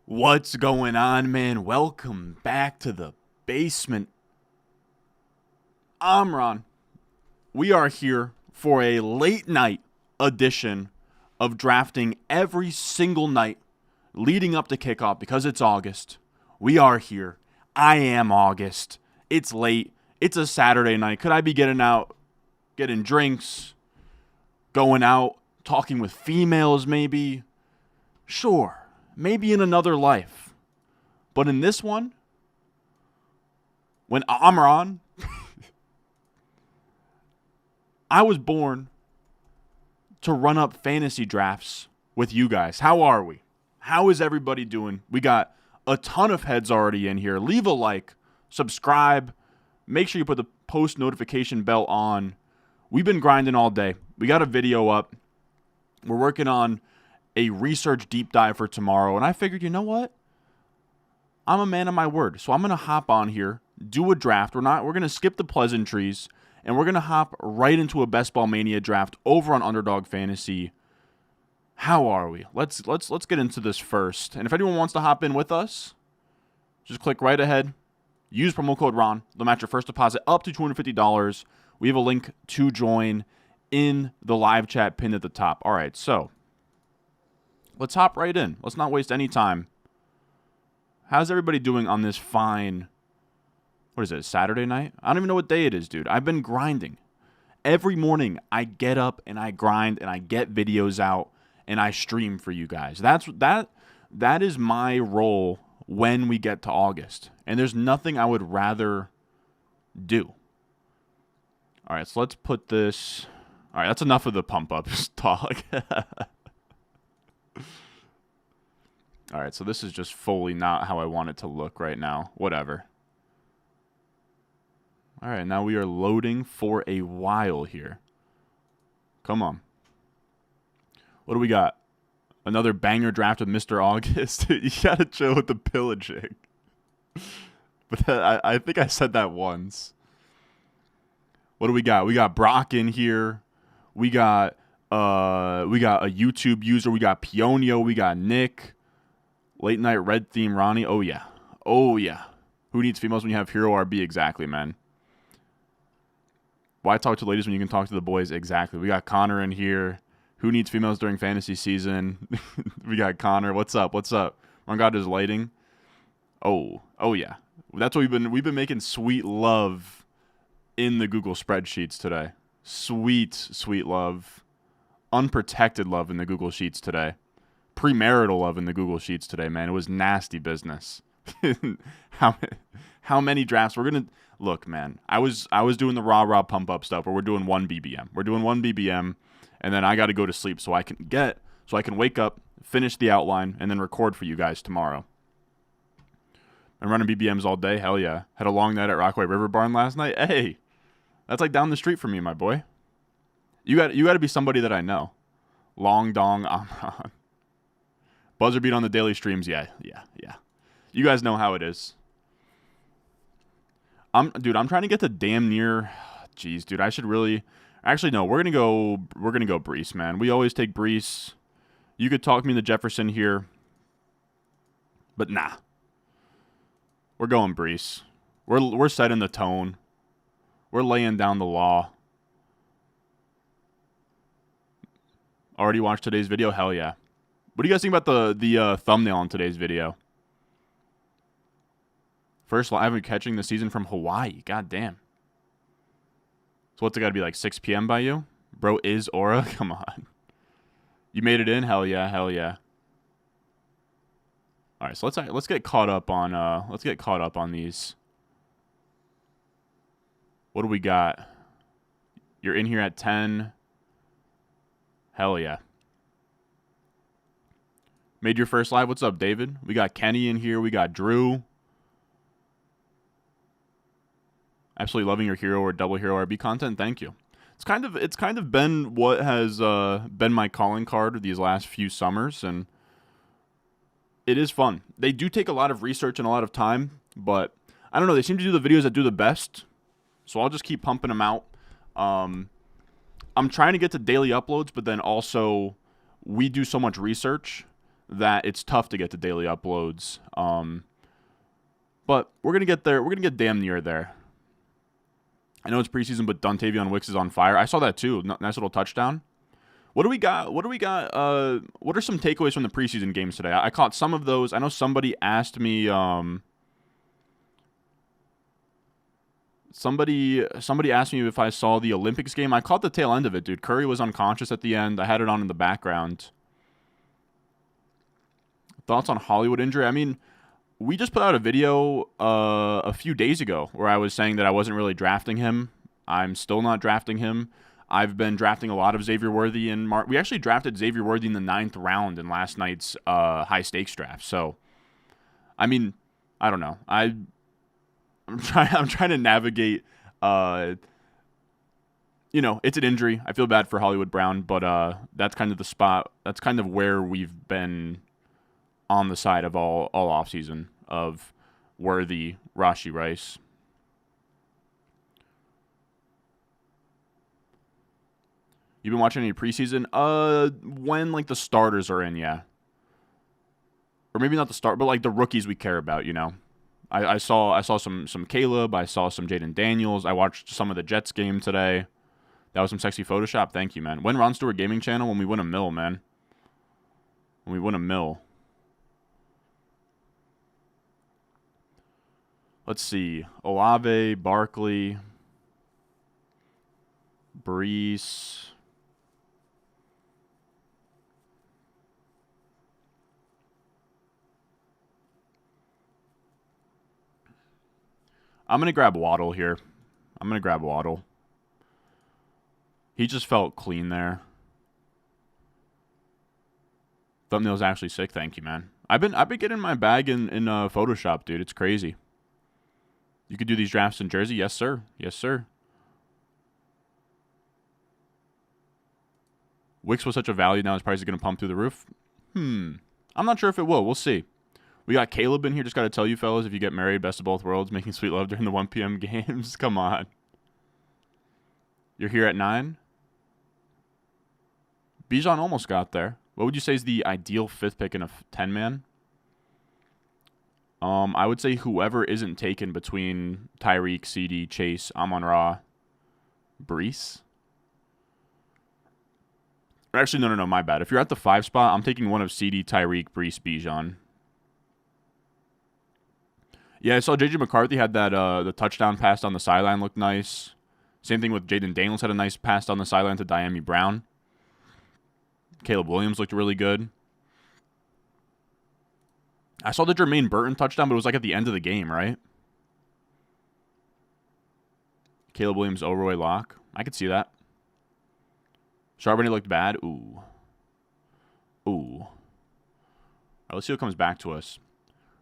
What's going on, man? Welcome back to the basement. I'm Ron. We are here for a late night edition of drafting every single night leading up to kickoff because it's August. We are here. I am August. It's late. It's a Saturday night. Could I be getting out, getting drinks, going out, talking with females maybe? Sure. Maybe in another life. But in this one, when I'm Ron, I was born to run up fantasy drafts with you guys. How are we? How is everybody doing? We got a ton of heads already in here. Leave a like, subscribe, make sure you put the post notification bell on. We've been grinding all day. We got a video up. We're working on a research deep dive for tomorrow, and I figured, you know what? I'm a man of my word, so I'm going to hop on here, do a draft. We're going to skip the pleasantries, and we're going to hop right into a Best Ball Mania draft over on Underdog Fantasy. How are we? Let's get into this first. And if anyone wants to hop in with us, just click right ahead. Use promo code RON. They'll match your first deposit up to $250. We have a link to join in the live chat pinned at the top. All right, so let's hop right in. Let's not waste any time. How's everybody doing on this fine, what is it, Saturday night? I don't even know what day it is, dude. I've been grinding. Every morning, I get up and I grind and I get videos out and I stream for you guys. That is my role when we get to August. And there's nothing I would rather do. All right, so let's put this. All right, that's enough of the pump up talk. All right, so this is just fully not how I want it to look right now. Whatever. All right, now we are loading for a while here. Come on. What do we got? Another banger draft with Mr. August. You got to chill with the pillaging. But I think I said that once. What do we got? We got Brock in here. We got a YouTube user. We got Pionio. We got Nick. Late night red theme Ronnie. Oh, yeah. Oh, yeah. Who needs females when you have Hero RB? Exactly, man. Why talk to ladies when you can talk to the boys? Exactly. We got Connor in here. Who needs females during fantasy season? We got Connor. What's up? What's up? Ron God is lighting. Oh, yeah. That's what we've been making sweet love in the Google spreadsheets today. Sweet, sweet love. Unprotected love in the Google Sheets today. Premarital love in the Google Sheets today, man. It was nasty business. How many drafts? We're gonna look, man. I was doing the rah pump up stuff where we're doing 1 BBM. We're doing 1 BBM, and then I got to go to sleep so I can wake up, finish the outline, and then record for you guys tomorrow. I'm running BBMs all day. Hell yeah. Had a long night at Rockaway River Barn last night. Hey, that's like down the street from me, my boy. You got to be somebody that I know. Long dong Amron. Buzzer beat on the daily streams. Yeah. You guys know how it is. I'm trying to get to damn near. Jeez, dude, I should really. Actually, no. We're gonna go Breece, man. We always take Breece. You could talk me into Jefferson here, but nah. We're going Breece. We're setting the tone. We're laying down the law. Already watched today's video? Hell yeah. What do you guys think about the thumbnail on today's video? First live and catching the season from Hawaii. God damn. So what's it got to be, like 6 p.m. by you? Bro is Aura? Come on. You made it in? Hell yeah. All right, so let's get caught up on these. What do we got? You're in here at 10. Hell yeah. Made your first live. What's up, David? We got Kenny in here. We got Drew. Absolutely loving your hero or double hero RB content. Thank you. It's kind of been what has been my calling card these last few summers, and it is fun. They do take a lot of research and a lot of time, but I don't know. They seem to do the videos that do the best, so I'll just keep pumping them out. I'm trying to get to daily uploads, but then also we do so much research that it's tough to get to daily uploads. But we're going to get there. We're going to get damn near there. I know it's preseason, but Dontavion Wicks is on fire. I saw that too. Nice little touchdown. What do we got? What are some takeaways from the preseason games today? I caught some of those. I know somebody asked me. Somebody asked me if I saw the Olympics game. I caught the tail end of it, dude. Curry was unconscious at the end. I had it on in the background. Thoughts on Hollywood injury? I mean, we just put out a video a few days ago where I was saying that I wasn't really drafting him. I'm still not drafting him. I've been drafting a lot of Xavier Worthy in March. We actually drafted Xavier Worthy in the 9th round in last night's high-stakes draft. So, I mean, I don't know. I'm trying to navigate. It's an injury. I feel bad for Hollywood Brown, but that's kind of the spot. That's kind of where we've been on the side of all offseason of Worthy, Rashee Rice. You've been watching any preseason? When like the starters are in, yeah. Or maybe not the start, but like the rookies we care about, you know. I saw some Caleb. I saw some Jaden Daniels. I watched some of the Jets game today. That was some sexy Photoshop. Thank you, man. When Ron Stewart Gaming Channel? When we win a mill, man. When we win a mill. Let's see. Olave, Barkley, Breece. I'm going to grab Waddle here. He just felt clean there. Thumbnail's actually sick. Thank you, man. I've been getting my bag in Photoshop, dude. It's crazy. You could do these drafts in Jersey? Yes, sir. Yes, sir. Wicks was such a value. Now his price is going to pump through the roof. I'm not sure if it will. We'll see. We got Caleb in here. Just got to tell you, fellas, if you get married, best of both worlds, making sweet love during the 1 p.m. games. Come on. You're here at 9? Bijan almost got there. What would you say is the ideal 5th pick in a 10-man? I would say whoever isn't taken between Tyreek, CD, Chase, Amon-Ra, Breece. Actually, no, my bad. If you're at the 5 spot, I'm taking one of CD, Tyreek, Breece, Bijan. Yeah, I saw J.J. McCarthy had that the touchdown pass on the sideline looked nice. Same thing with Jaden Daniels had a nice pass on the sideline to Diami Brown. Caleb Williams looked really good. I saw the Jermaine Burton touchdown, but it was like at the end of the game, right? Caleb Williams, Elroy lock. I could see that. Charbonnet looked bad. Ooh. All right, let's see what comes back to us.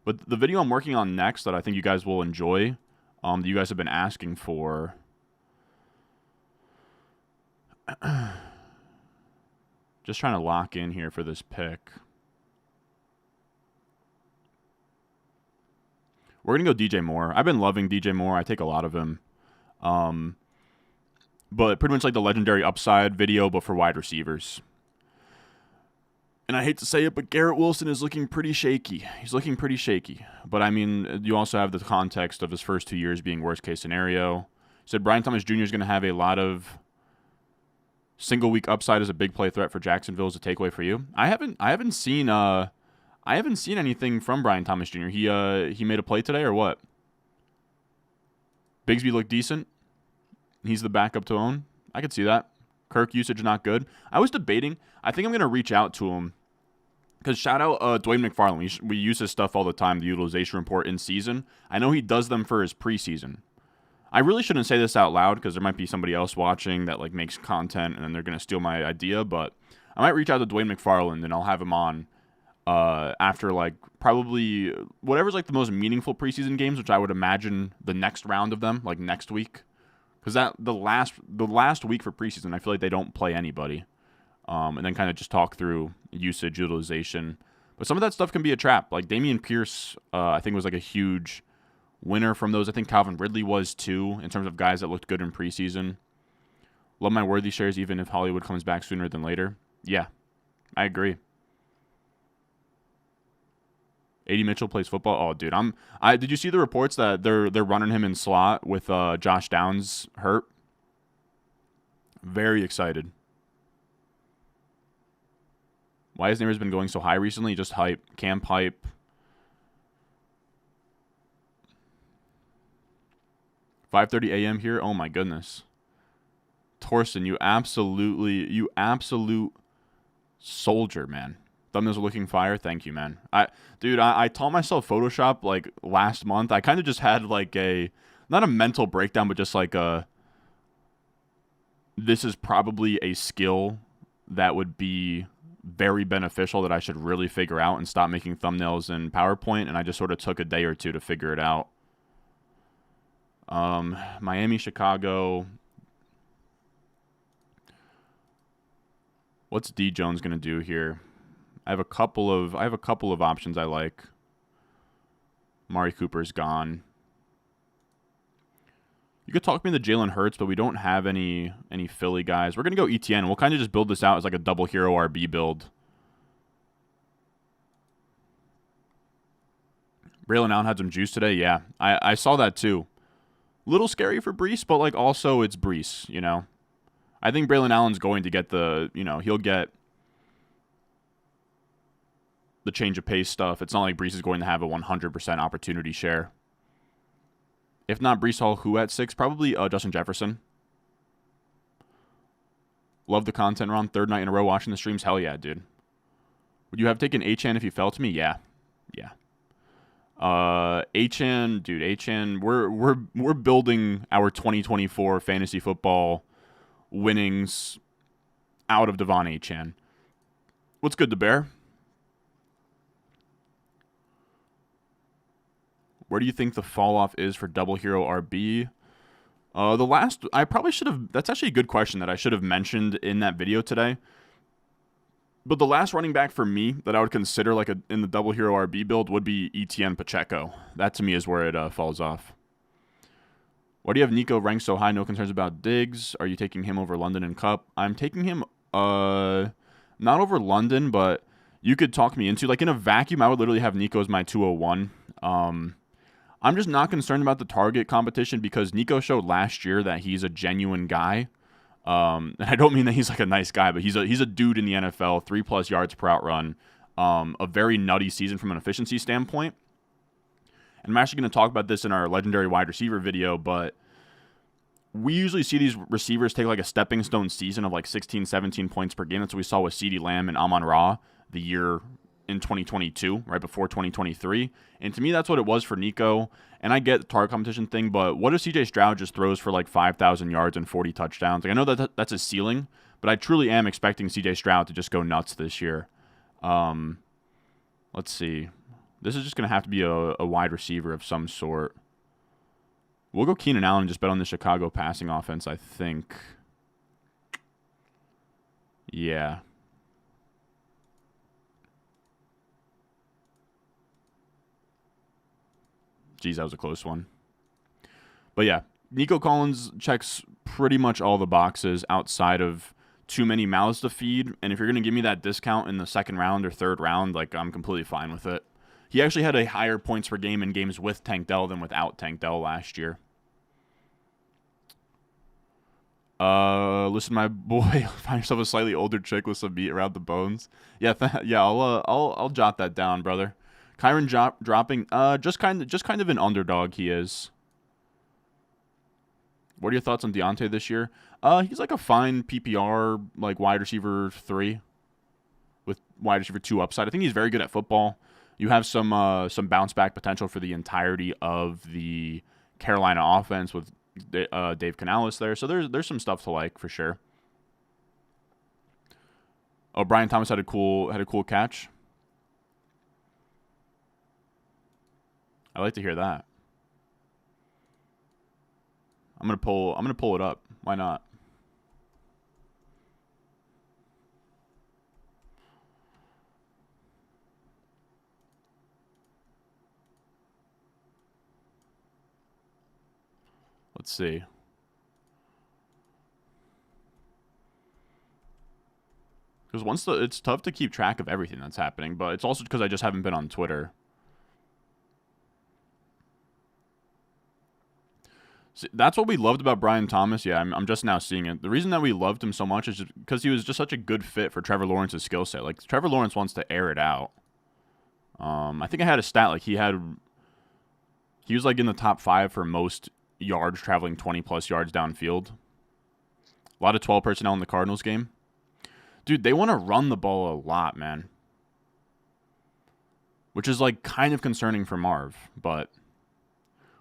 But the video I'm working on next that I think you guys will enjoy, that you guys have been asking for. Just trying to lock in here for this pick. We're going to go DJ Moore. I've been loving DJ Moore. I take a lot of him. But pretty much like the legendary upside video, but for wide receivers. And I hate to say it, but Garrett Wilson is looking pretty shaky. He's looking pretty shaky. But, I mean, you also have the context of his first 2 years being worst-case scenario. Said Brian Thomas Jr. is going to have a lot of single-week upside as a big play threat for Jacksonville as a takeaway for you. I haven't seen anything from Brian Thomas Jr. He made a play today or what? Bigsby looked decent. He's the backup to own. I could see that. Kirk usage not good. I was debating. I think I'm going to reach out to him. Because shout out Dwayne McFarland. We use his stuff all the time, the utilization report in season. I know he does them for his preseason. I really shouldn't say this out loud because there might be somebody else watching that like makes content and then they're going to steal my idea. But I might reach out to Dwayne McFarland and I'll have him on after like probably whatever's like the most meaningful preseason games, which I would imagine the next round of them, like next week. Because the last week for preseason, I feel like they don't play anybody. And then kind of just talk through usage, utilization. But some of that stuff can be a trap. Like Dameon Pierce, I think was like a huge winner from those. I think Calvin Ridley was too, in terms of guys that looked good in preseason. Love my Worthy shares even if Hollywood comes back sooner than later. Yeah, I agree. AD Mitchell plays football. Oh, dude, did you see the reports that they're running him in slot with Josh Downs hurt? Very excited. Why has Neighbors been going so high recently? Just hype. Camp hype. $5:30 a.m. here. Oh my goodness. Torsten, you absolute soldier, man. Thumbnails are looking fire. Thank you, man. I taught myself Photoshop like last month. I kind of just had like not a mental breakdown, but just like this is probably a skill that would be very beneficial that I should really figure out and stop making thumbnails in PowerPoint. And I just sort of took a day or two to figure it out. Miami, Chicago. What's D Jones gonna do here? I have a couple of options I like. Mari Cooper's gone. You could talk me into Jalen Hurts, but we don't have any Philly guys. We're gonna go ETN. We'll kind of just build this out as like a double hero RB build. Braylon Allen had some juice today. Yeah, I saw that too. Little scary for Breece, but like also it's Breece, you know. I think Braylon Allen's going to get he'll get the change of pace stuff. It's not like Breece is going to have a 100% opportunity share. If not Breece Hall, who at 6? Probably Justin Jefferson. Love the content, Ron. Third night in a row watching the streams. Hell yeah, dude. Would you have taken Achane if you fell to me? Yeah. Achane, dude, Achane, we're building our 2024 fantasy football winnings out of Devon Achane. What's good, the Bear? Where do you think the fall off is for double hero RB? I probably should have. That's actually a good question that I should have mentioned in that video today. But the last running back for me that I would consider like in the double hero RB build would be ETN Pacheco. That to me is where it falls off. Why do you have Nico ranked so high? No concerns about Diggs. Are you taking him over London and Cup? I'm taking him not over London, but you could talk me into like in a vacuum. I would literally have Nico as my 201. I'm just not concerned about the target competition because Nico showed last year that he's a genuine guy. And I don't mean that he's like a nice guy, but he's a dude in the NFL, 3+ yards per out run, a very nutty season from an efficiency standpoint. And I'm actually going to talk about this in our legendary wide receiver video, but we usually see these receivers take like a stepping stone season of like 16, 17 points per game. That's what we saw with CeeDee Lamb and Amon-Ra the year in 2022, right before 2023. And to me, that's what it was for Nico. And I get the target competition thing, but what if CJ Stroud just throws for like 5,000 yards and 40 touchdowns? Like I know that's a ceiling, but I truly am expecting CJ Stroud to just go nuts this year. Let's see. This is just going to have to be a wide receiver of some sort. We'll go Keenan Allen and just bet on the Chicago passing offense, I think. Yeah. Geez, that was a close one. But yeah, Nico Collins checks pretty much all the boxes outside of too many mouths to feed. And if you're going to give me that discount in the second round or third round, like I'm completely fine with it. He actually had a higher points per game in games with Tank Dell than without Tank Dell last year. Listen, my boy, find yourself a slightly older chick with some meat around the bones. Yeah, I'll jot that down, brother. Kyren dropping, just kind of an underdog he is. What are your thoughts on Deontay this year? He's like a fine PPR, like wide receiver 3 with wide receiver 2 upside. I think he's very good at football. You have some bounce back potential for the entirety of the Carolina offense with Dave Canales there. So there's some stuff to like for sure. Oh, Brian Thomas had a cool catch. I like to hear that. I'm gonna pull it up. Why not? Let's see. Because it's tough to keep track of everything that's happening, but it's also because I just haven't been on Twitter. See, that's what we loved about Brian Thomas. Yeah, I'm just now seeing it. The reason that we loved him so much is just because he was just such a good fit for Trevor Lawrence's skill set. Like, Trevor Lawrence wants to air it out. I think I had a stat, like, he was, like, in the top 5 for most yards traveling 20-plus yards downfield. A lot of 12 personnel in the Cardinals game. Dude, they want to run the ball a lot, man. Which is, like, kind of concerning for Marv. But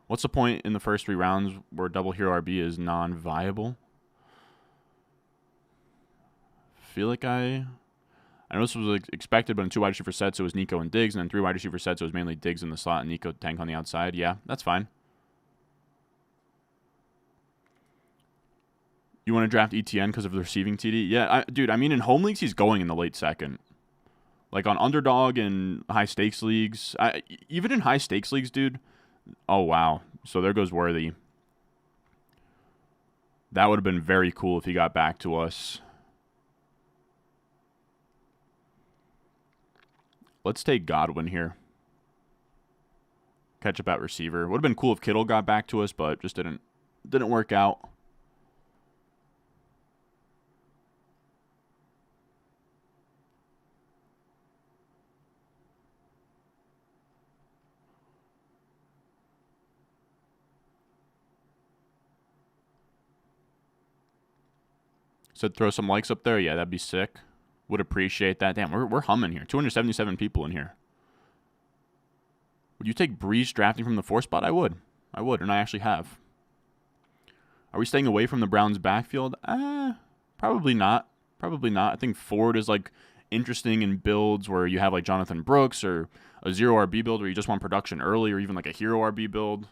what's the point in the first 3 rounds where double hero RB is non-viable? I feel like I know this was like expected, but in 2 wide receiver sets, it was Nico and Diggs. And then 3 wide receiver sets, it was mainly Diggs in the slot and Nico Tank on the outside. Yeah, that's fine. You want to draft ETN because of the receiving TD? Yeah, dude, I mean, in home leagues, he's going in the late second. Like, on underdog and high-stakes leagues. Even in high-stakes leagues, dude. Oh, wow. So there goes Worthy. That would have been very cool if he got back to us. Let's take Godwin here. Catch up at receiver. Would have been cool if Kittle got back to us, but just didn't work out. Said throw some likes up there. Yeah, that'd be sick. Would appreciate that. Damn, we're humming here. 277 people in here. Would you take Breece drafting from the 4 spot? I would, and I actually have. Are we staying away from the Browns' backfield? Probably not. I think Ford is, like, interesting in builds where you have, like, Jonathan Brooks or a 0 RB build where you just want production early, or even, like, a hero RB build.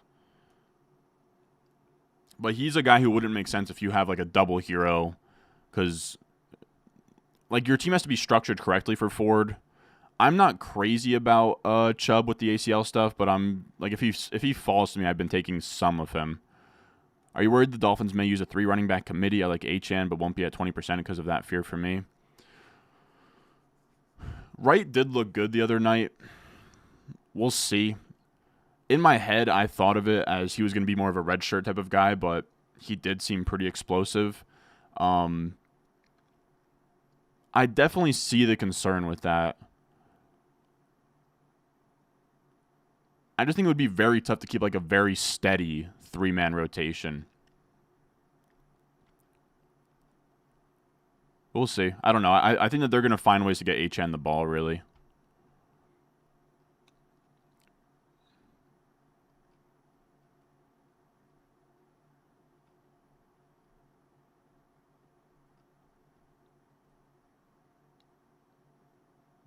But he's a guy who wouldn't make sense if you have, like, a double hero, because, like, your team has to be structured correctly for Ford. I'm not crazy about Chubb with the ACL stuff, but I'm like, if he falls to me, I've been taking some of him. Are you worried the Dolphins may use a 3 running back committee? I like Achane, but won't be at 20% because of that fear for me. Wright did look good the other night. We'll see. In my head, I thought of it as he was going to be more of a red shirt type of guy, but he did seem pretty explosive. I definitely see the concern with that. I just think it would be very tough to keep, like, a very steady 3-man rotation. We'll see. I don't know. I think that they're going to find ways to get Achane the ball, really.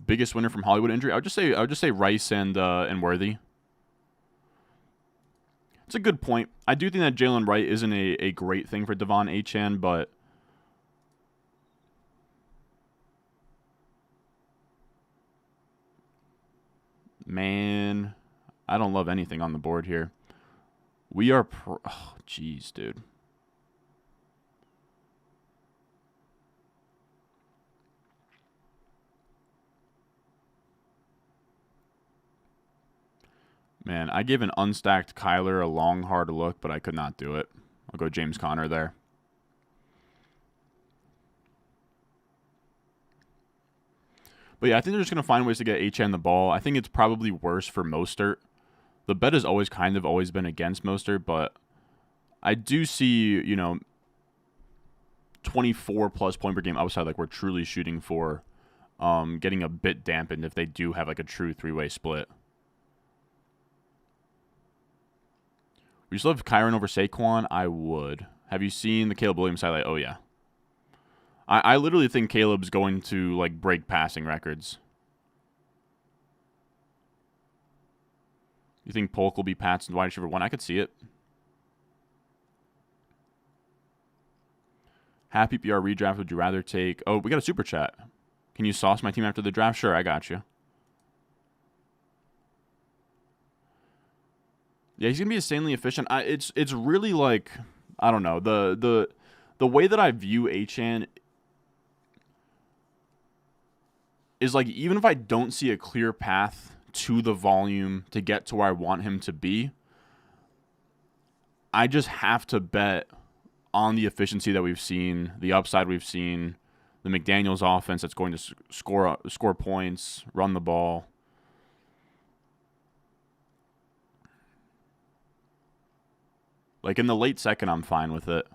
Biggest winner from Hollywood injury? I would just say Rice and Worthy. It's a good point. I do think that Jalen Wright isn't a great thing for Devon Achane, but man, I don't love anything on the board here. We are oh, jeez, dude. Man, I gave an unstacked Kyler a long, hard look, but I could not do it. I'll go James Conner there. But yeah, I think they're just going to find ways to get Achane the ball. I think it's probably worse for Mostert. The bet has always been against Mostert, but I do see, 24-plus point per game upside, like we're truly shooting for, getting a bit dampened if they do have, like, a true 3-way split. Would you still have Kyren over Saquon? I would. Have you seen the Caleb Williams highlight? Oh, yeah. I literally think Caleb's going to, like, break passing records. You think Polk will be Pat's wide receiver 1? I could see it. Half PPR redraft would you rather take? Oh, we got a super chat. Can you sauce my team after the draft? Sure, I got you. Yeah, he's gonna be insanely efficient. It's really like, I don't know, the way that I view Achane is, like, even if I don't see a clear path to the volume to get to where I want him to be, I just have to bet on the efficiency that we've seen, the upside we've seen, the McDaniels offense that's going to score points, run the ball. Like in the late second, I'm fine with it.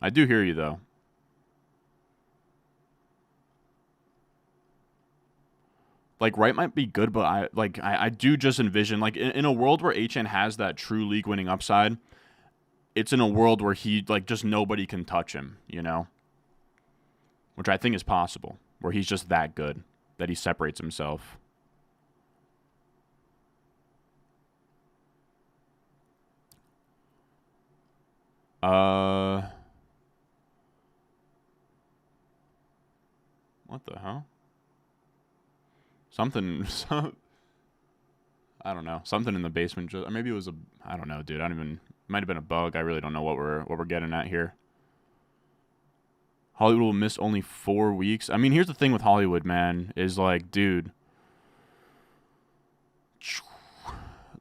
I do hear you though. Like Wright might be good, but I do just envision like in a world where Achane has that true league winning upside, it's in a world where he like just nobody can touch him, you know? Which I think is possible, where he's just that good that he separates himself. What the hell? Something, I don't know. Something in the basement. Or maybe it was I don't know, dude. I don't even. Might have been a bug. I really don't know what we're getting at here. Hollywood will miss only 4 weeks. I mean, here's the thing with Hollywood, man. Is like, dude.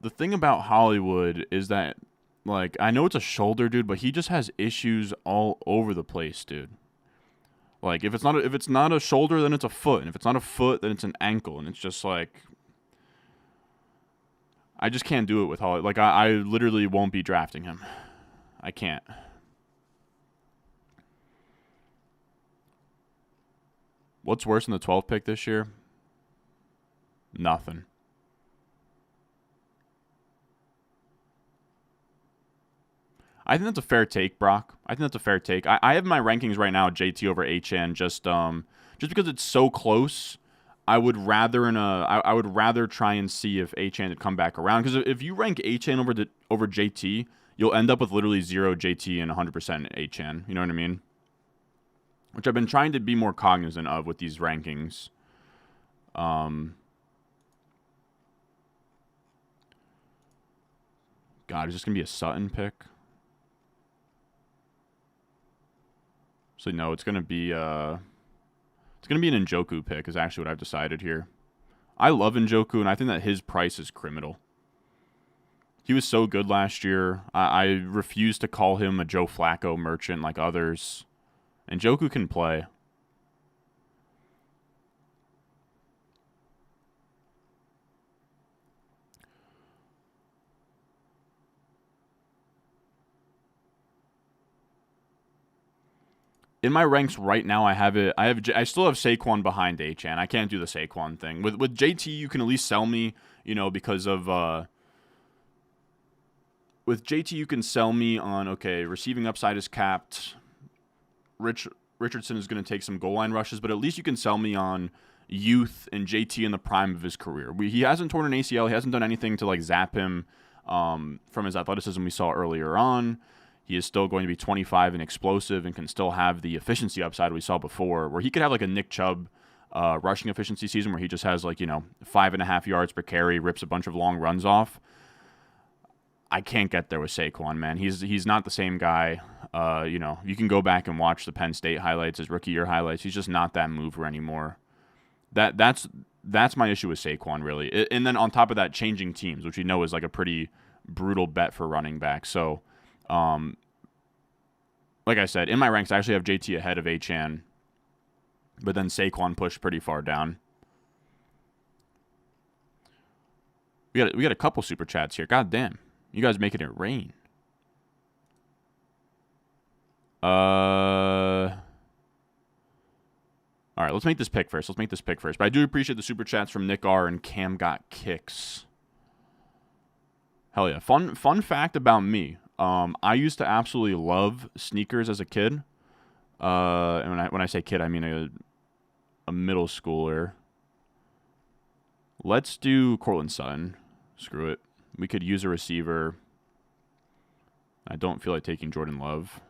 The thing about Hollywood is that, like, I know it's a shoulder, dude, but he just has issues all over the place, dude. Like if it's not a shoulder, then it's a foot, and if it's not a foot, then it's an ankle, and it's just like I just can't do it with Holly. Like I literally won't be drafting him. I can't. What's worse than the 12th pick this year? Nothing. I think that's a fair take, Brock. I think that's a fair take. I have my rankings right now, JT over Achane, just because it's so close. I would rather I would rather try and see if Achane had come back around, because if you rank Achane over JT, you'll end up with literally 0 JT and 100% Achane. You know what I mean? Which I've been trying to be more cognizant of with these rankings. God, is this gonna be a Sutton pick? So no, it's gonna be an Njoku pick is actually what I've decided here. I love Njoku, and I think that his price is criminal. He was so good last year. I refuse to call him a Joe Flacco merchant like others. Njoku can play. In my ranks right now, I still have Saquon behind Achane. I can't do the Saquon thing. With JT, you can at least sell me, because of with JT, you can sell me on, okay, receiving upside is capped. Richardson is going to take some goal line rushes, but at least you can sell me on youth and JT in the prime of his career. He hasn't torn an ACL. He hasn't done anything to like zap him from his athleticism we saw earlier on. He is still going to be 25 and explosive and can still have the efficiency upside we saw before, where he could have like a Nick Chubb rushing efficiency season where he just has 5.5 yards per carry, rips a bunch of long runs off. I can't get there with Saquon, man. He's not the same guy. You can go back and watch the Penn State highlights, his rookie year highlights. He's just not that mover anymore. That's my issue with Saquon, really. And then on top of that, changing teams, which we know is like a pretty brutal bet for running back. So, like I said, in my ranks, I actually have JT ahead of Achane, but then Saquon pushed pretty far down. We got a couple super chats here. God damn, you guys making it rain. All right, let's make this pick first. But I do appreciate the super chats from Nick R and Cam Got Kicks. Hell yeah. Fun fact about me. I used to absolutely love sneakers as a kid. And when I say kid, I mean a middle schooler. Let's do Cortland Sutton. Screw it. We could use a receiver. I don't feel like taking Jordan Love.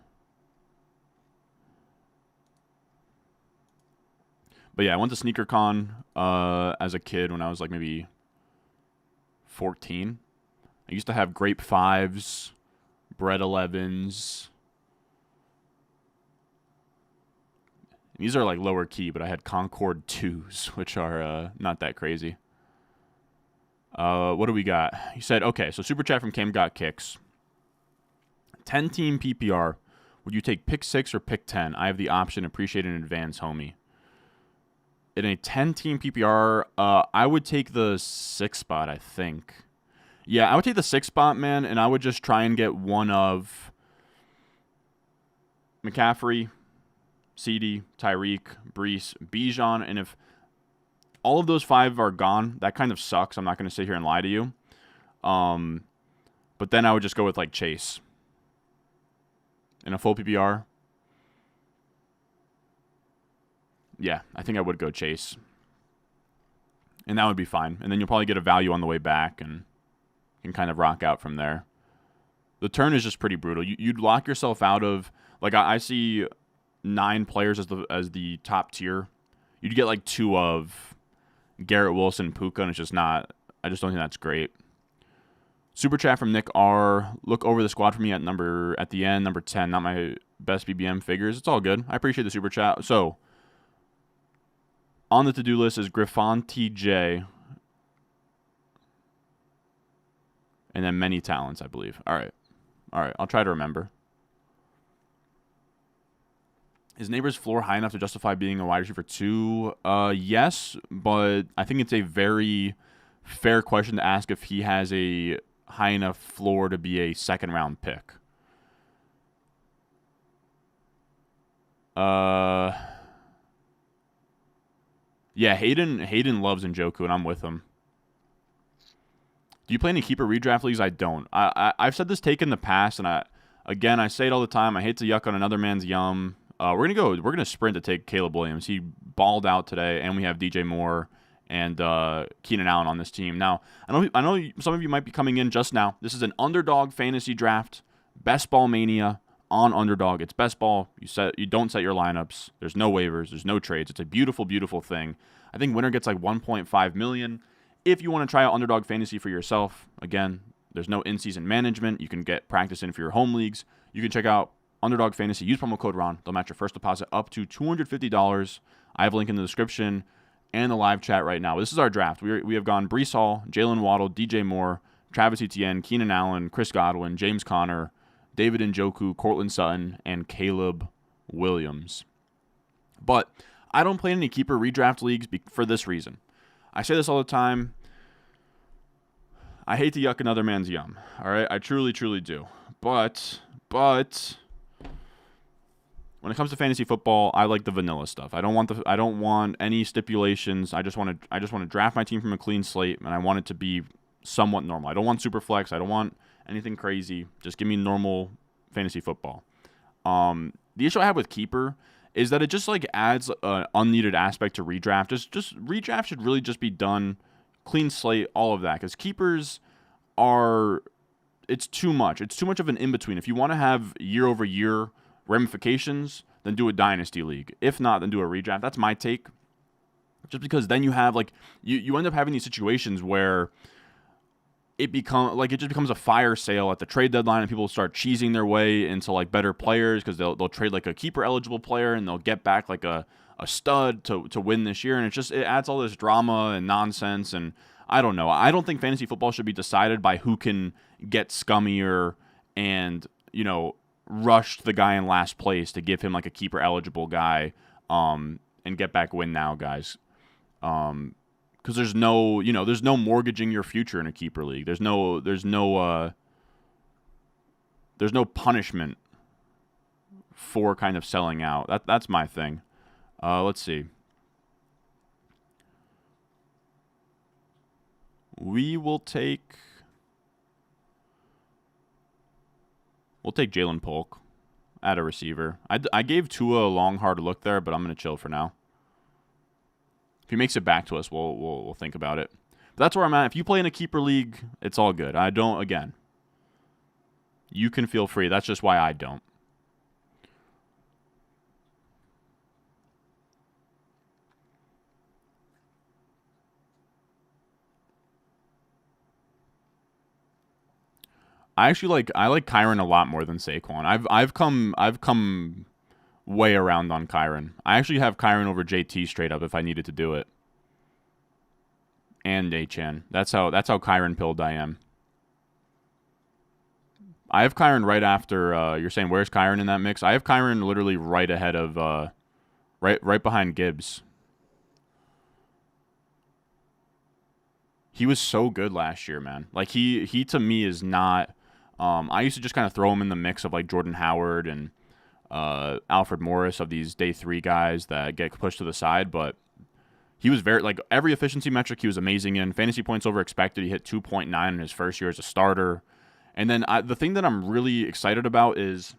But yeah, I went to SneakerCon as a kid when I was like maybe 14. I used to have Grape 5s, Bread 11s. These are like lower key, but I had Concord 2s, which are not that crazy. What do we got? He said, okay, so super chat from Cam got kicks. 10-team PPR. Would you take pick 6 or pick 10? I have the option. Appreciate it in advance, homie. In a 10-team PPR, I would take the 6 spot, I think. Yeah, I would take the 6 spot, man, and I would just try and get one of McCaffrey, CD, Tyreek, Breece, Bijan, and if all of those 5 are gone, that kind of sucks. I'm not going to sit here and lie to you. But then I would just go with, like, Chase. In a full PPR, yeah, I think I would go Chase. And that would be fine. And then you'll probably get a value on the way back and can kind of rock out from there. The turn is just pretty brutal. You'd lock yourself out of, like, I see 9 players as the top tier. You'd get, like, 2 of Garrett Wilson, Puka, and it's just not, I just don't think that's great. Super chat from Nick R. Look over the squad for me at the end, number 10. Not my best BBM figures. It's all good. I appreciate the super chat. So, on the to-do list is Griffon TJ. And then many talents, I believe. All right. I'll try to remember. Is Neighbors' floor high enough to justify being a wide receiver 2? Yes, but I think it's a very fair question to ask if he has a high enough floor to be a second-round pick. Yeah, Hayden loves Njoku, and I'm with him. Do you play any keeper redraft leagues? I don't. I've said this take in the past, and I say it all the time. I hate to yuck on another man's yum. We're gonna sprint to take Caleb Williams. He balled out today, and we have DJ Moore and Keenan Allen on this team. Now, I know some of you might be coming in just now. This is an underdog fantasy draft, best ball mania on underdog. It's best ball. You don't set your lineups. There's no waivers. There's no trades. It's a beautiful, beautiful thing. I think winner gets like 1.5 million. If you want to try out underdog fantasy for yourself, again, there's no in-season management. You can get practice in for your home leagues. You can check out underdog fantasy. Use promo code RON. They'll match your first deposit up to $250. I have a link in the description and the live chat right now. This is our draft. We have gone Breece Hall, Jalen Waddle, DJ Moore, Travis Etienne, Keenan Allen, Chris Godwin, James Conner, David Njoku, Cortland Sutton, and Caleb Williams. But I don't play any keeper redraft leagues for this reason. I say this all the time. I hate to yuck another man's yum. All right, I truly, truly do. But when it comes to fantasy football, I like the vanilla stuff. I don't want any stipulations. I just want to draft my team from a clean slate, and I want it to be somewhat normal. I don't want super flex. I don't want anything crazy. Just give me normal fantasy football. The issue I have with keeper is that it just like adds an unneeded aspect to redraft. Just redraft should really just be done clean slate, all of that, because keepers it's too much. It's too much of an in-between. If you want to have year-over-year ramifications, then do a dynasty league. If not, then do a redraft. That's my take. Just because then you have like you end up having these situations where it just becomes a fire sale at the trade deadline, and people start cheesing their way into like better players because they'll trade like a keeper eligible player and they'll get back like a stud to win this year, and it adds all this drama and nonsense. And I don't know. I don't think fantasy football should be decided by who can get scummier and rush the guy in last place to give him like a keeper eligible guy and get back win now guys. Because there's no mortgaging your future in a keeper league. There's no punishment for kind of selling out. That's my thing. Let's see. We'll take Jalen Polk at a receiver. I gave Tua a long, hard look there, but I'm going to chill for now. If he makes it back to us, we'll think about it. But that's where I'm at. If you play in a keeper league, it's all good. You can feel free. That's just why I don't. I like Kyren a lot more than Saquon. I've come way around on Kyren. I actually have Kyren over JT straight up if I needed to do it. and Achane. That's how Kyren pilled I am. I have Kyren right after. You're saying where's Kyren in that mix? I have Kyren literally right ahead of right behind Gibbs. He was so good last year, man. Like he to me is not. I used to just kind of throw him in the mix of like Jordan Howard and Alfred Morris, of these day 3 guys that get pushed to the side, but he was very, like, every efficiency metric he was amazing in. Fantasy points over expected, he hit 2.9 in his first year as a starter. And then the thing that I'm really excited about is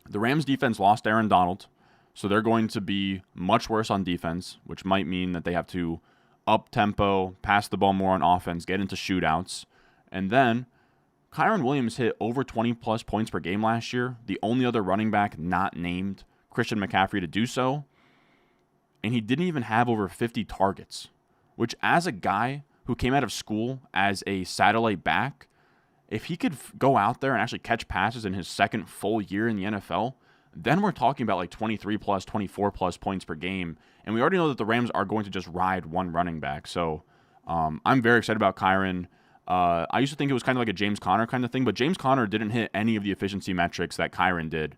the Rams defense lost Aaron Donald, so they're going to be much worse on defense, which might mean that they have to up tempo, pass the ball more on offense, get into shootouts. And then Kyren Williams hit over 20-plus points per game last year, the only other running back not named Christian McCaffrey to do so. And he didn't even have over 50 targets, which, as a guy who came out of school as a satellite back, if he could go out there and actually catch passes in his second full year in the NFL, then we're talking about like 23-plus, 24-plus points per game. And we already know that the Rams are going to just ride one running back. So I'm very excited about Kyren. I used to think it was kind of like a James Conner kind of thing, but James Conner didn't hit any of the efficiency metrics that Kyren did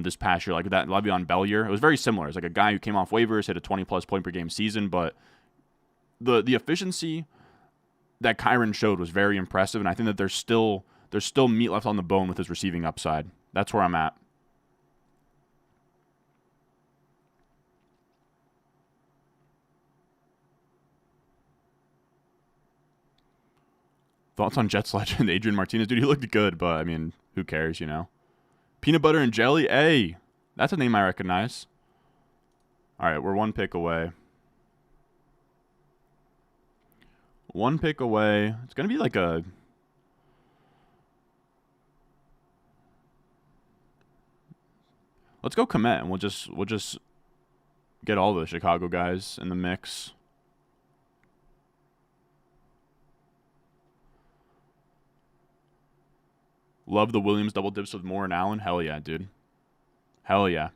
this past year. Like that Le'Veon Bell year, it was very similar. It's like a guy who came off waivers, hit a 20-plus point per game season, but the efficiency that Kyren showed was very impressive, and I think that there's still meat left on the bone with his receiving upside. That's where I'm at. Thoughts on Jets legend Adrian Martinez? Dude, he looked good, but, I mean, who cares, you know? Peanut butter and jelly? Hey, that's a name I recognize. All right, we're one pick away. One pick away. It's going to be like a... Let's go Komet, and we'll just get all the Chicago guys in the mix. Love the Williams double dips with Moore and Allen. Hell yeah, dude. Hell yeah.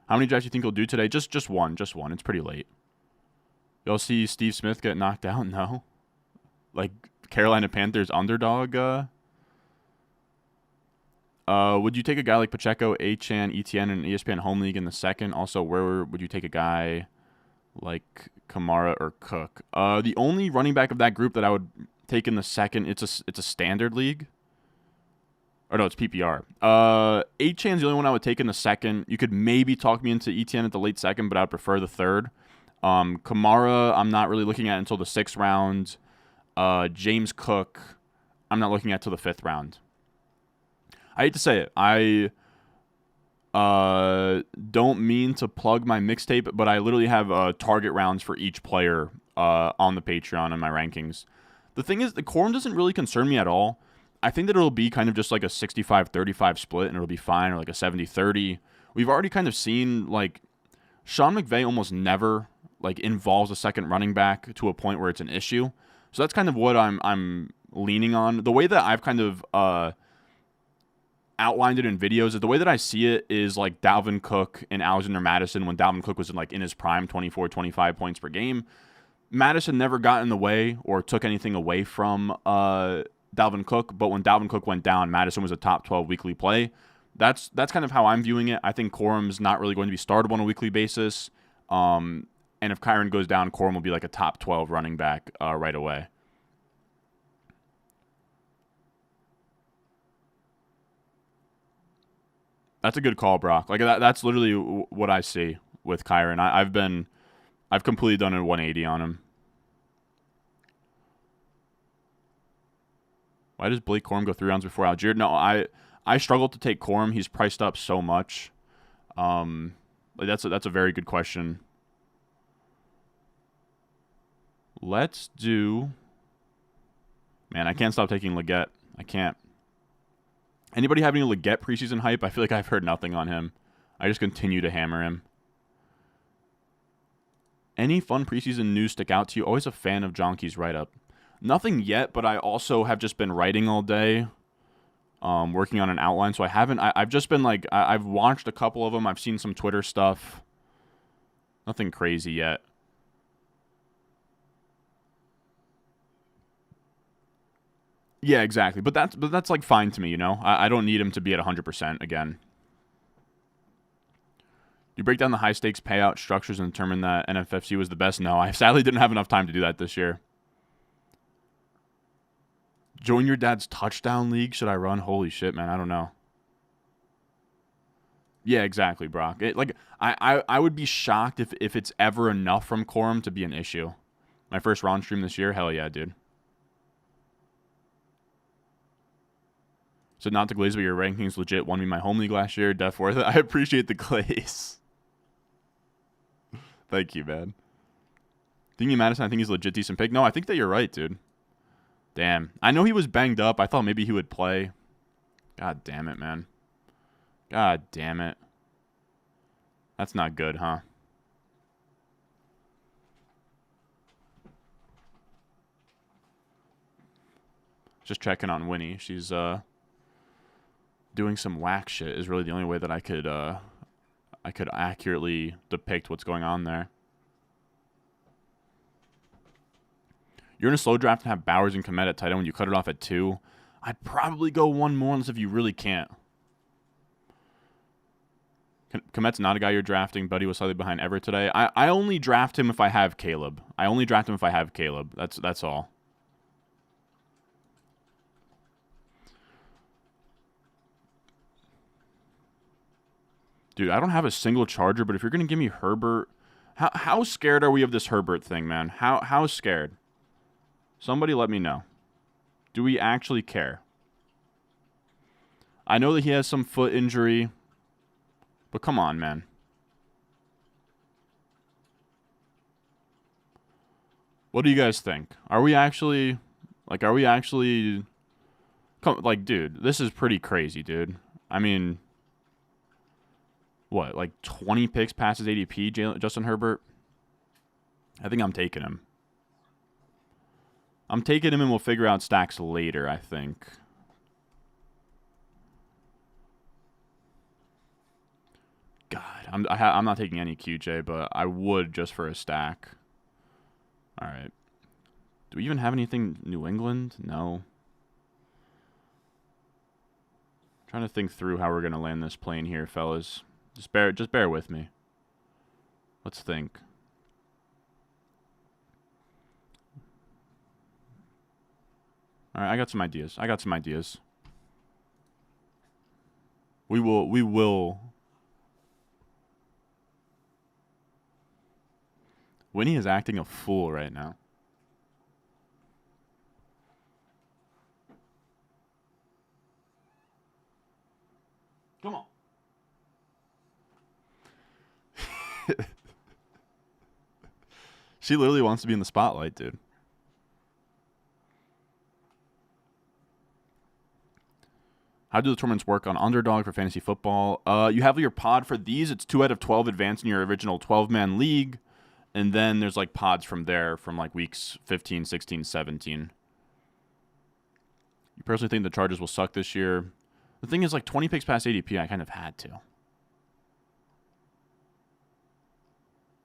How many drafts do you think he'll do today? Just one. Just one. It's pretty late. You'll see Steve Smith get knocked out? No. Like Carolina Panthers underdog? Would you take a guy like Pacheco, Achane, ETN, and ESPN Home League in the second? Also, where would you take a guy like Kamara or Cook? The only running back of that group that I would take in the second, it's a standard league. Or no, it's PPR. Achane's the only one I would take in the second. You could maybe talk me into ETN at the late second, but I'd prefer the third. Kamara, I'm not really looking at until the 6th round. James Cook, I'm not looking at till the 5th round. I hate to say it. I don't mean to plug my mixtape, but I literally have target rounds for each player on the Patreon and my rankings. The thing is, the quorum doesn't really concern me at all. I think that it'll be kind of just like a 65-35 split, and it'll be fine, or like a 70-30. We've already kind of seen, like, Sean McVay almost never, like, involves a second running back to a point where it's an issue. So that's kind of what I'm leaning on. The way that I've kind of outlined it in videos is the way that I see it is like Dalvin Cook and Alexander Mattison when Dalvin Cook was in his prime, 24, 25 points per game. Madison never got in the way or took anything away from Dalvin Cook, but when Dalvin Cook went down, Madison was a top 12 weekly play. That's kind of how I'm viewing it. I think Corum's not really going to be started on a weekly basis. And if Kyren goes down, Corum will be like a top 12 running back right away. That's a good call, Brock. Like that's literally what I see with Kyren. I've completely done a 180 on him. Why does Blake Corum go 3 rounds before Algier? No, I struggle to take Corum. He's priced up so much. That's a very good question. Let's do... Man, I can't stop taking Leggett. I can't. Anybody have any Leggett preseason hype? I feel like I've heard nothing on him. I just continue to hammer him. Any fun preseason news stick out to you? Always a fan of Jonky's write-up. Nothing yet, but I also have just been writing all day, working on an outline. So I've just been like, I've watched a couple of them. I've seen some Twitter stuff. Nothing crazy yet. Yeah, exactly. But that's like fine to me, you know? I don't need him to be at 100% again. You break down the high-stakes payout structures and determine that NFFC was the best? No, I sadly didn't have enough time to do that this year. Join your dad's touchdown league? Should I run? Holy shit, man. I don't know. Yeah, exactly, Brock. I would be shocked if it's ever enough from Quorum to be an issue. My first round stream this year? Hell yeah, dude. So not to glaze, but your rankings legit won me my home league last year. Def worth it. I appreciate the glaze. Thank you, man. Thinking Madison, I think he's a legit decent pick. No, I think that you're right, dude. Damn. I know he was banged up. I thought maybe he would play. God damn it, man. God damn it. That's not good, huh? Just checking on Winnie. She's doing some whack shit is really the only way that I could accurately depict what's going on there. You're in a slow draft and have Bowers and Komet at tight end when you cut it off at 2. I'd probably go one more unless if you really can't. Komet's not a guy you're drafting. Buddy was slightly behind Everett today. I only draft him if I have Caleb. That's all. Dude, I don't have a single Charger, but if you're going to give me Herbert, how scared are we of this Herbert thing, man? How scared? Somebody let me know. Do we actually care? I know that he has some foot injury, but come on, man. What do you guys think? Are we actually... dude, this is pretty crazy, dude. I mean... What, like 20 picks past his ADP, Justin Herbert? I think I'm taking him. And we'll figure out stacks later, I think. God, I'm not taking any QJ, but I would just for a stack. All right. Do we even have anything New England? No. I'm trying to think through how we're going to land this plane here, fellas. Just bear with me. Let's think. All right, I got some ideas. We will. Winnie is acting a fool right now. Come on. She literally wants to be in the spotlight, dude. How do the tournaments work on Underdog for fantasy football? You have your pod for these. It's 2 out of 12 advanced in your original 12-man league. And then there's like pods from there from like weeks 15, 16, 17. You personally think the Chargers will suck this year? The thing is, like 20 picks past ADP, I kind of had to.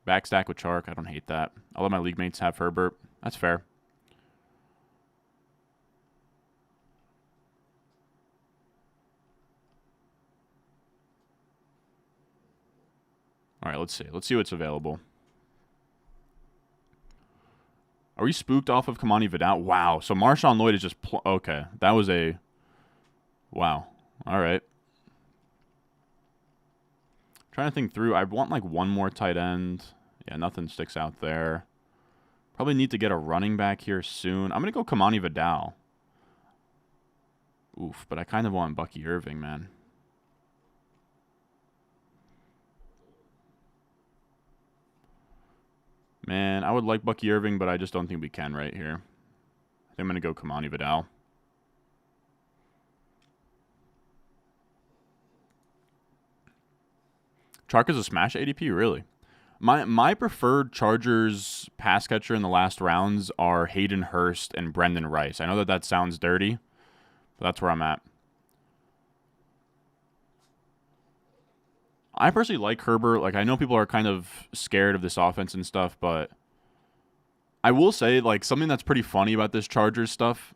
Backstack with Chark. I don't hate that. I'll let my league mates have Herbert. That's fair. All right, let's see. Let's see what's available. Are we spooked off of Kamani Vidal? Wow. So Marshawn Lloyd is just... okay. That was a... wow. All right. Trying to think through. I want like one more tight end. Yeah, nothing sticks out there. Probably need to get a running back here soon. I'm going to go Kamani Vidal. Oof, but I kind of want Bucky Irving, man. Man, I would like Bucky Irving, but I just don't think we can right here. I think I'm going to go Kamani Vidal. Chark is a smash ADP, really? My preferred Chargers pass catcher in the last rounds are Hayden Hurst and Brendan Rice. I know that sounds dirty, but that's where I'm at. I personally like Herbert. Like, I know people are kind of scared of this offense and stuff, but I will say, like, something that's pretty funny about this Chargers stuff.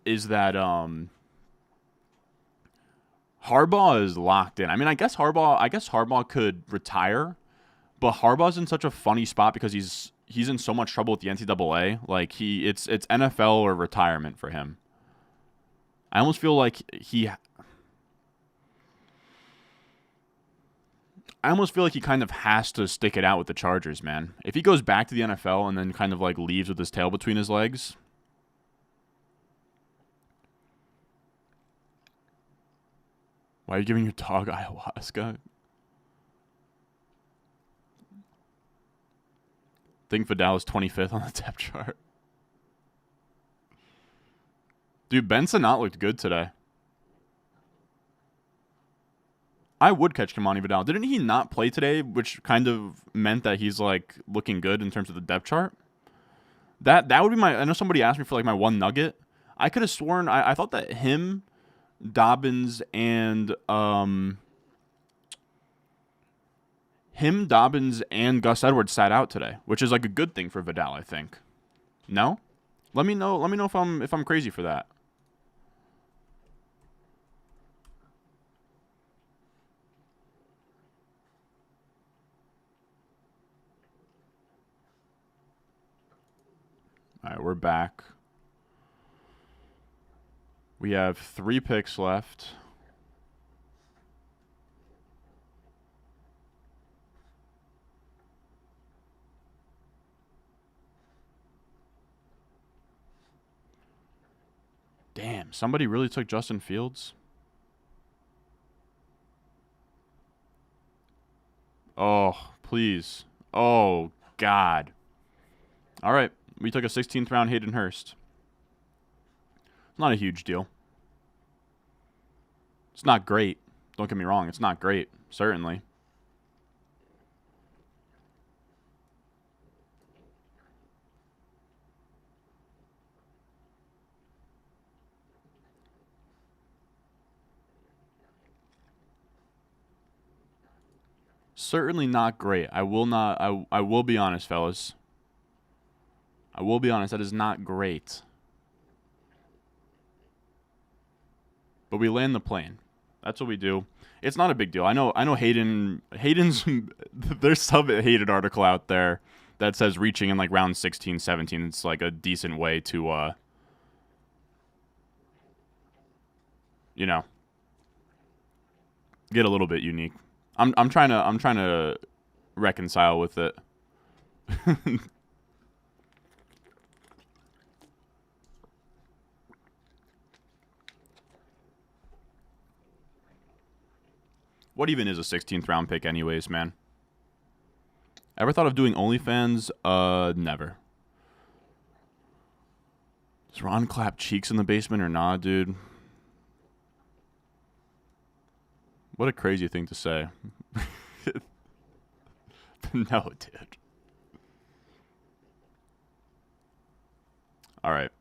is that Harbaugh is locked in. I mean, I guess Harbaugh could retire, but Harbaugh's in such a funny spot because he's in so much trouble with the NCAA. Like it's NFL or retirement for him. I almost feel like he kind of has to stick it out with the Chargers, man. If he goes back to the NFL and then kind of like leaves with his tail between his legs. Why are you giving your dog ayahuasca? I think Vidal is 25th on the depth chart. Dude, Benson not looked good today. I would catch Kamani Vidal. Didn't he not play today, which kind of meant that he's like looking good in terms of the depth chart? That would be my. I know somebody asked me for like my one nugget. I could have sworn I thought that him, Dobbins, and Gus Edwards sat out today, which is like a good thing for Vidal, I think. No? Let me know if I'm crazy for that. All right, we're back. We have 3 picks left. Damn, somebody really took Justin Fields? Oh, please. Oh, God. All right, we took a 16th round Hayden Hurst. Not a huge deal. It's not great. Don't get me wrong. It's not great, certainly. Certainly not great. I will be honest, fellas. I will be honest. That is not great. But we land the plane. That's what we do. It's not a big deal. I know Hayden's there's some hated article out there that says reaching in like round 16, 17. It's like a decent way to get a little bit unique. I'm trying to reconcile with it. What even is a 16th round pick anyways, man? Ever thought of doing OnlyFans? Never. Does Ron clap cheeks in the basement or not, dude? What a crazy thing to say. No, dude. All right.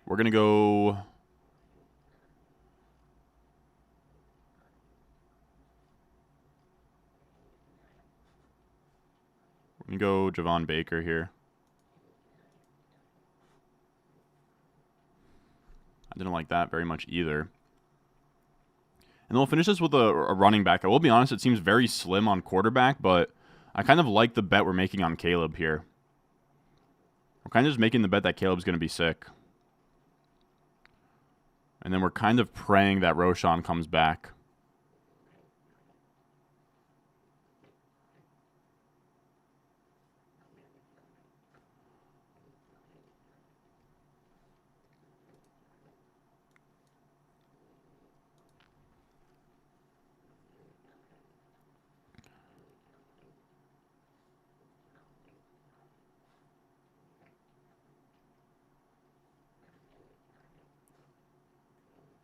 We're going to go... We're going to go Javon Baker here. I didn't like that very much either. And then we'll finish this with a running back. I will be honest, it seems very slim on quarterback, but I kind of like the bet we're making on Caleb here. We're kind of just making the bet that Caleb's going to be sick. And then we're kind of praying that Roshan comes back.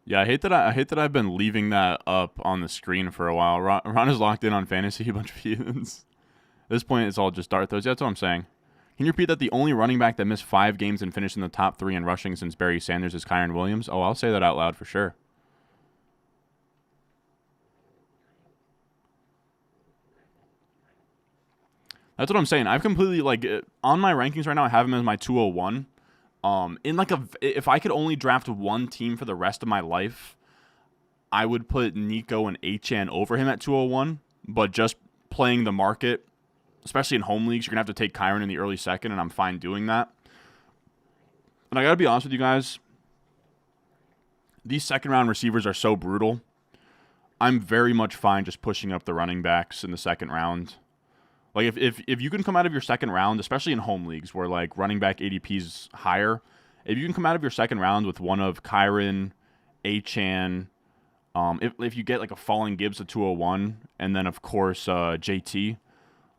Yeah, I hate that I've been leaving that up on the screen for a while. Ron is locked in on fantasy, a bunch of heathens. At this point, it's all just dart throws. Yeah, that's what I'm saying. Can you repeat that? The only running back that missed 5 games and finished in the top 3 in rushing since Barry Sanders is Kyren Williams? Oh, I'll say that out loud for sure. That's what I'm saying. I've completely, like, on my rankings right now, I have him as my 201. If I could only draft one team for the rest of my life, I would put Nico and Achane over him at 201. But just playing the market, especially in home leagues, you're going to have to take Kyren in the early second, and I'm fine doing that. And I got to be honest with you guys, these second-round receivers are so brutal. I'm very much fine just pushing up the running backs in the second round. Like, if you can come out of your second round, especially in home leagues where, like, running back ADP is higher, if you can come out of your second round with one of Kyren, Achane, if you get, like, a falling Gibbs to 201, and then, of course, JT,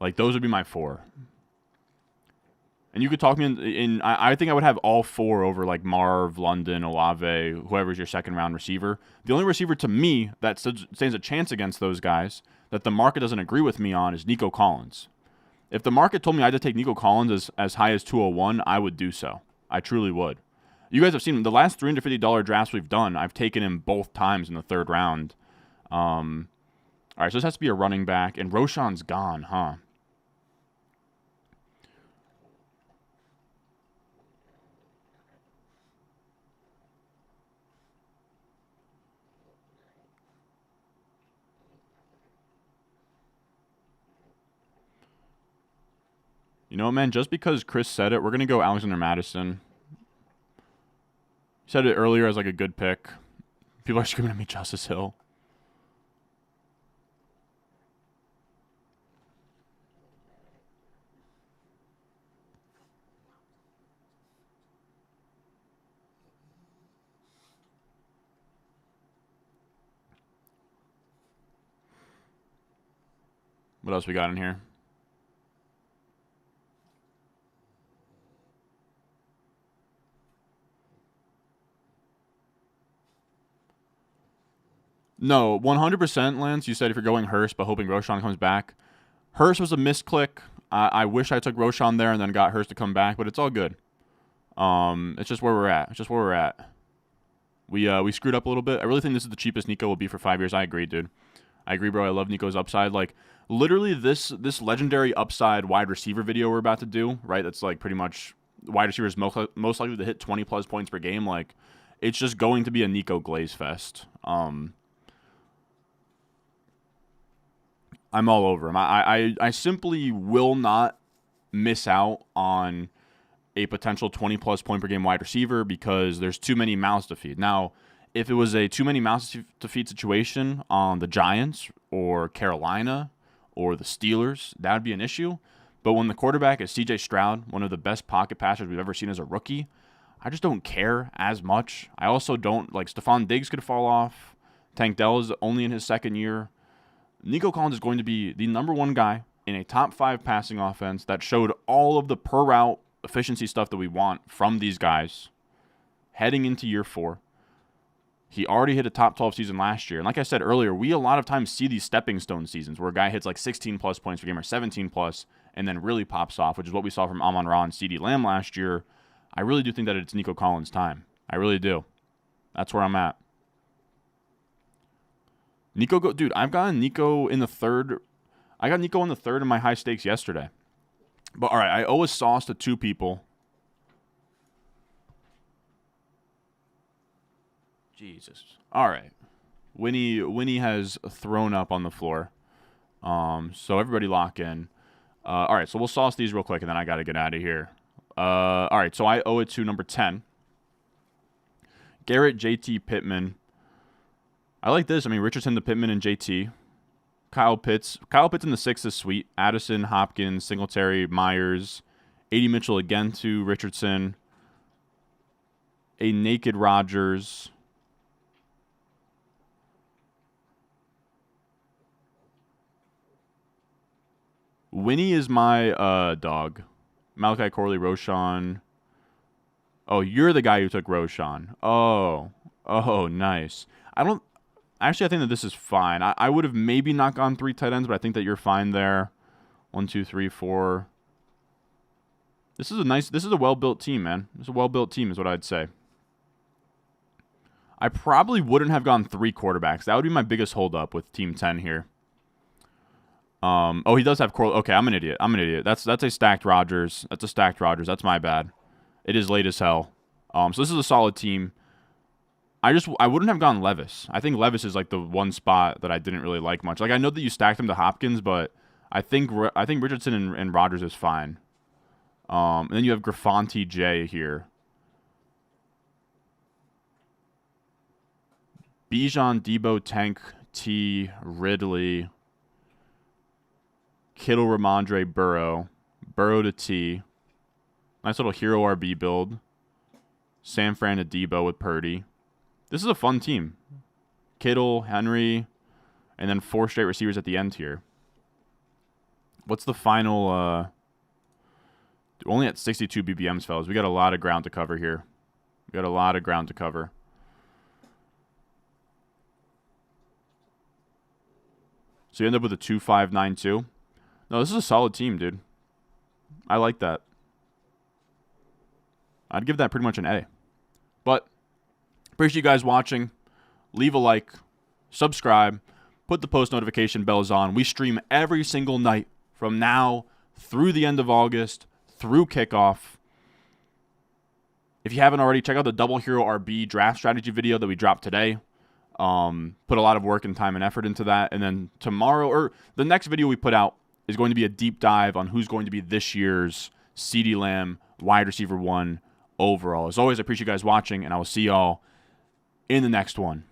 like, those would be my 4. And you could talk me I think I would have all 4 over, like, Marv, London, Olave, whoever's your second-round receiver. The only receiver to me that stands a chance against those guys that the market doesn't agree with me on is Nico Collins. If the market told me I had to take Nico Collins as high as 201, I would do so. I truly would. You guys have seen the last $350 drafts we've done, I've taken him both times in the third round. All right, so this has to be a running back, and Roshan's gone, huh? You know what, man? Just because Chris said it, we're going to go Alexander Madison. He said it earlier as, like, a good pick. People are screaming at me, Justice Hill. What else we got in here? No, 100%, Lance. You said if you're going Hurst, but hoping Roshan comes back. Hurst was a misclick. I wish I took Roshan there and then got Hurst to come back, but it's all good. It's just where we're at. We screwed up a little bit. I really think this is the cheapest Nico will be for 5 years. I agree, dude. I agree, bro. I love Nico's upside. Like, literally, this legendary upside wide receiver video we're about to do, right? That's, like, pretty much wide receivers most likely to hit 20-plus points per game. Like, it's just going to be a Nico glaze fest. I'm all over him. I simply will not miss out on a potential 20-plus point per game wide receiver because there's too many mouths to feed. Now, if it was a too many mouths to feed situation on the Giants or Carolina or the Steelers, that would be an issue. But when the quarterback is C.J. Stroud, one of the best pocket passers we've ever seen as a rookie, I just don't care as much. I also don't, like, Stephon Diggs could fall off. Tank Dell is only in his second year. Nico Collins is going to be the number one guy in a top 5 passing offense that showed all of the per route efficiency stuff that we want from these guys heading into year 4. He already hit a top 12 season last year. And like I said earlier, we a lot of times see these stepping stone seasons where a guy hits like 16-plus points per game or 17-plus and then really pops off, which is what we saw from Amon-Ra and CeeDee Lamb last year. I really do think that it's Nico Collins' time. I really do. That's where I'm at. Dude, I've gotten Nico in the third. I got Nico in the third in my high stakes yesterday. But, all right, I owe a sauce to 2 people. Jesus. All right. Winnie has thrown up on the floor. So everybody lock in. All right, so we'll sauce these real quick, and then I got to get out of here. All right, so I owe it to number 10. Garrett, JT, Pittman. I like this. I mean, Richardson to Pittman and JT. Kyle Pitts. Kyle Pitts in the 6 is sweet. Addison, Hopkins, Singletary, Myers. A.D. Mitchell again to Richardson. A naked Rodgers. Winnie is my dog. Malachi Corley, Roshan. Oh, you're the guy who took Roshan. Oh, nice. I think that this is fine. I would have maybe not gone 3 tight ends, but I think that you're fine there. 1, 2, 3, 4. This is a well-built team, man. This is a well-built team is what I'd say. I probably wouldn't have gone 3 quarterbacks. That would be my biggest holdup with Team 10 here. Oh, he does have Corl. Okay, I'm an idiot. That's a stacked Rodgers. That's a stacked Rodgers. That's my bad. It is late as hell. So this is a solid team. I wouldn't have gone Levis. I think Levis is like the one spot that I didn't really like much. Like I know that you stacked him to Hopkins, but I think Richardson and Rodgers is fine. And then you have Graffonte J here. Bijan, Debo, Tank, T, Ridley, Kittle, Ramondre, Burrow to T. Nice little hero RB build. San Fran to Debo with Purdy. This is a fun team. Kittle, Henry, and then 4 straight receivers at the end here. What's the final? Only at 62 BBMs, fellas. We got a lot of ground to cover here. So you end up with a 2.592. No, this is a solid team, dude. I like that. I'd give that pretty much an A. But appreciate you guys watching. Leave a like, subscribe, put the post notification bells on. We stream every single night from now through the end of August, through kickoff. If you haven't already, check out the Double Hero RB draft strategy video that we dropped today. Put a lot of work and time and effort into that. And then tomorrow, or the next video we put out, is going to be a deep dive on who's going to be this year's CeeDee Lamb wide receiver 1 overall. As always, I appreciate you guys watching, and I will see y'all in the next one.